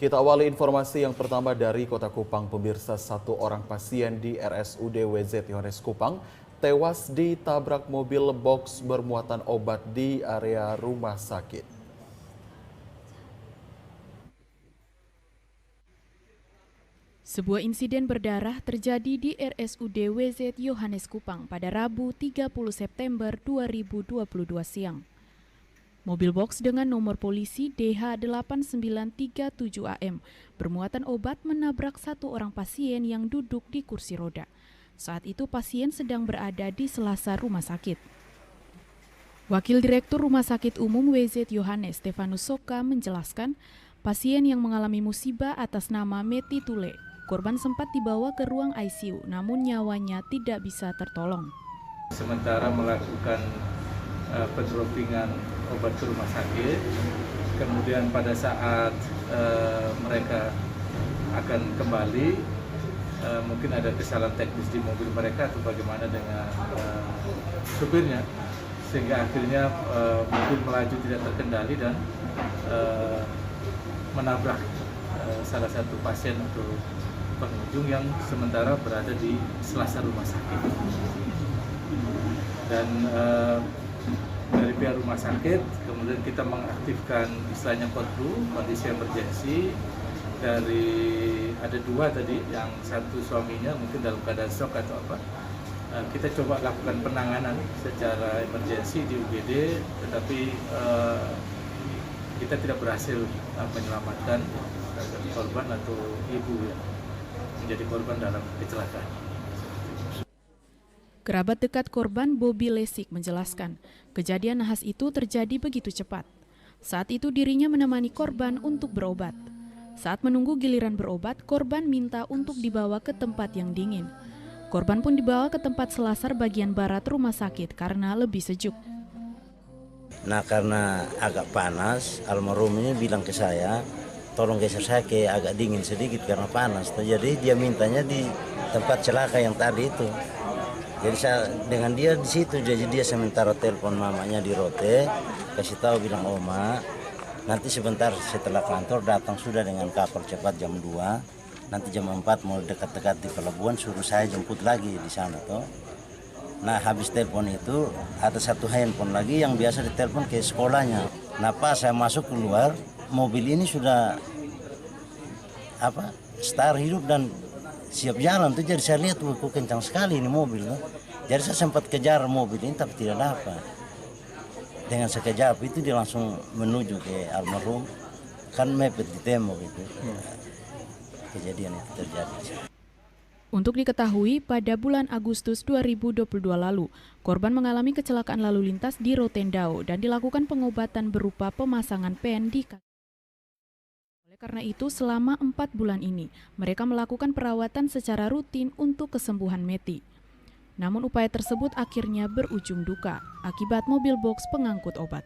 Kita awali informasi yang pertama dari Kota Kupang. Pemirsa, satu orang pasien di RSUD WZ Yohanes Kupang tewas ditabrak mobil box bermuatan obat di area rumah sakit. Sebuah insiden berdarah terjadi di RSUD WZ Yohanes Kupang pada Rabu 30 September 2022 siang. Mobil box dengan nomor polisi DH8937AM bermuatan obat menabrak satu orang pasien yang duduk di kursi roda. Saat itu pasien sedang berada di selasar rumah sakit. Wakil Direktur Rumah Sakit Umum WZ Yohanes Stefanus Soka menjelaskan, pasien yang mengalami musibah atas nama Meti Tule. Korban sempat dibawa ke ruang ICU, namun nyawanya tidak bisa tertolong. Sementara melakukan pendropingan obat ke rumah sakit, kemudian pada saat mereka akan kembali, mungkin ada kesalahan teknis di mobil mereka atau bagaimana dengan supirnya, sehingga akhirnya mobil melaju tidak terkendali dan menabrak salah satu pasien atau pengunjung yang sementara berada di selasar rumah sakit. Dan dari pihak rumah sakit, kemudian kita mengaktifkan istilahnya kondisi emergensi. Dari ada dua tadi, yang satu suaminya mungkin dalam keadaan shock atau apa. Kita coba lakukan penanganan secara emergensi di UGD, tetapi kita tidak berhasil menyelamatkan korban atau ibu yang menjadi korban dalam kecelakaan. Kerabat dekat korban Bobi Lesik menjelaskan, kejadian nahas itu terjadi begitu cepat. Saat itu dirinya menemani korban untuk berobat. Saat menunggu giliran berobat, korban minta untuk dibawa ke tempat yang dingin. Korban pun dibawa ke tempat selasar bagian barat rumah sakit karena lebih sejuk. Nah, karena agak panas, almarhum ini bilang ke saya, tolong geser saya ke agak dingin sedikit karena panas. Jadi dia mintanya di tempat celaka yang tadi itu. Jadi saya dengan dia di situ, jadi dia sementara telepon mamanya di Rote, kasih tahu bilang, "Oma, nanti sebentar setelah kantor datang sudah dengan kapal cepat jam 2, nanti jam 4 mau dekat-dekat di pelabuhan, suruh saya jemput lagi di sana toh." Nah, habis telepon itu ada satu handphone lagi yang biasa ditelepon ke sekolahnya. Nah, pas saya masuk keluar, mobil ini sudah start hidup dan siap jalan tuh. Jadi saya lihat kok kencang sekali ini mobil tuh. Jadi saya sempat kejar mobil ini tapi tidak dapat. Dengan sekejap itu dia langsung menuju ke almarhum, kan mepet di tembok itu. Kejadian itu terjadi. Untuk diketahui, pada bulan Agustus 2022 lalu, korban mengalami kecelakaan lalu lintas di Rotendao dan dilakukan pengobatan berupa pemasangan pen di kaki. Oleh karena itu, selama 4 bulan ini, mereka melakukan perawatan secara rutin untuk kesembuhan Meti. Namun upaya tersebut akhirnya berujung duka akibat mobil box pengangkut obat.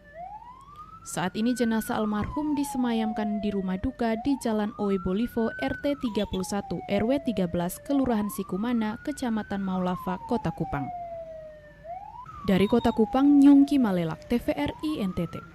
Saat ini jenazah almarhum disemayamkan di rumah duka di Jalan Oe Bolivo RT 31 RW 13 Kelurahan Sikumana, Kecamatan Maulava, Kota Kupang. Dari Kota Kupang, Nyungki Malelak, TVRI NTT.